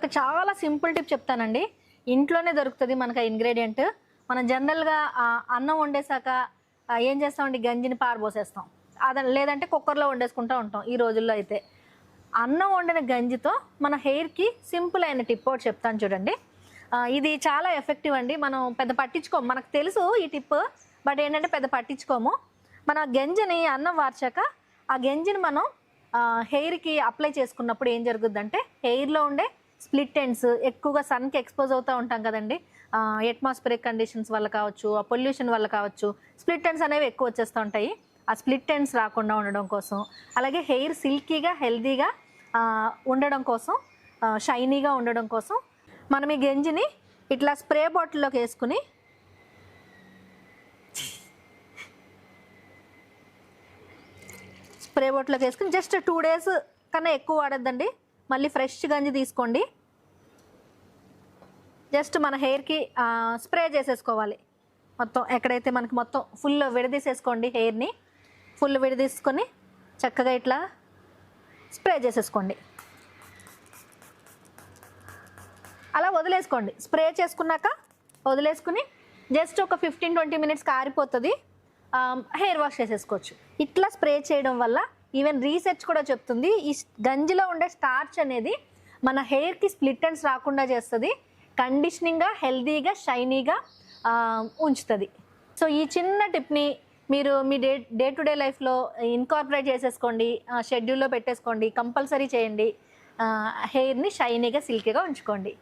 ఒక చాలా simple tip చెప్తానండి. ఇంట్లోనే దొరుకుతది మనకు ఆ ఇంగ్రీడియంట్. మనం జనరల్‌గా అన్నం వండేసాక ఏం చేస్తామండి, గంజిని పారబోసేస్తాం. లేదంటే కుక్కర్‌లో వండేసుకుంటా ఉంటాం ఈ రోజుల్లో అయితే. అన్నం వండిన గంజితో మన హెయిర్‌కి సింపుల్ అయిన టిప్ ఒకటి చెప్తాను చూడండి. ఇది చాలా ఎఫెక్టివ్ అండి. మనం పెద్ద పట్టించుకోము. మనకు తెలుసు ఈ టిప్. బట్ ఏంటంటే పెద్ద పట్టించుకోము. మన గంజిని అన్నం వార్చాక ఆ గంజిని మనం హెయిర్‌కి అప్లై చేసుకున్నప్పుడు ఏం జరుగుద్దంటే, హెయిర్‌లో ఉండే స్ప్లిట్ ఎండ్స్ ఎక్కువగా సన్‌కి ఎక్స్‌పోజ్ అవుతూ ఉంటాం కదండీ. అట్మాస్ఫియరిక్ కండిషన్స్ వల్ల కావచ్చు, ఆ పొల్యూషన్ వల్ల కావచ్చు, స్ప్లిట్ ఎండ్స్ అనేవి ఎక్కువ వచ్చేస్తూ ఉంటాయి. ఆ స్ప్లిట్ ఎండ్స్ రాకుండా ఉండడం కోసం, అలాగే హెయిర్ సిల్కీగా, హెల్తీగా ఉండడం కోసం, షైనీగా ఉండడం కోసం మనం ఈ గంజిని ఇట్లా స్ప్రే బాటిల్లోకి వేసుకుని జస్ట్ 2 days కన్నా ఎక్కువ వాడద్దండి. మళ్ళీ ఫ్రెష్ గంజి తీసుకోండి. జస్ట్ మన హెయిర్కి స్ప్రే చేసేసుకోవాలి. మొత్తం ఎక్కడైతే మనకి మొత్తం ఫుల్ విడదీసేసుకోండి. హెయిర్ని ఫుల్ విడదీసుకొని చక్కగా ఇట్లా స్ప్రే చేసేసుకోండి. అలా వదిలేసుకోండి. స్ప్రే చేసుకున్నాక వదిలేసుకుని జస్ట్ ఒక 15-20 minutes ఆరిపోతుంది. హెయిర్ వాష్ చేసేసుకోవచ్చు. ఇట్లా స్ప్రే చేయడం వల్ల ఈవెన్ రీసెర్చ్ కూడా చెప్తుంది, ఈ గంజిలో ఉండే స్టార్చ్ అనేది మన హెయిర్కి స్ప్లిట్ ఎండ్స్ రాకుండా చేస్తుంది. కండిషనింగ్గా, హెల్తీగా, షైనీగా ఉంచుతుంది. సో ఈ చిన్న టిప్ని మీరు మీ డే టు డే లైఫ్లో ఇన్కార్పొరేట్ చేసేసుకోండి. షెడ్యూల్లో పెట్టేసుకోండి. కంపల్సరీ చేయండి. హెయిర్ని షైనీగా, సిల్కీగా ఉంచుకోండి.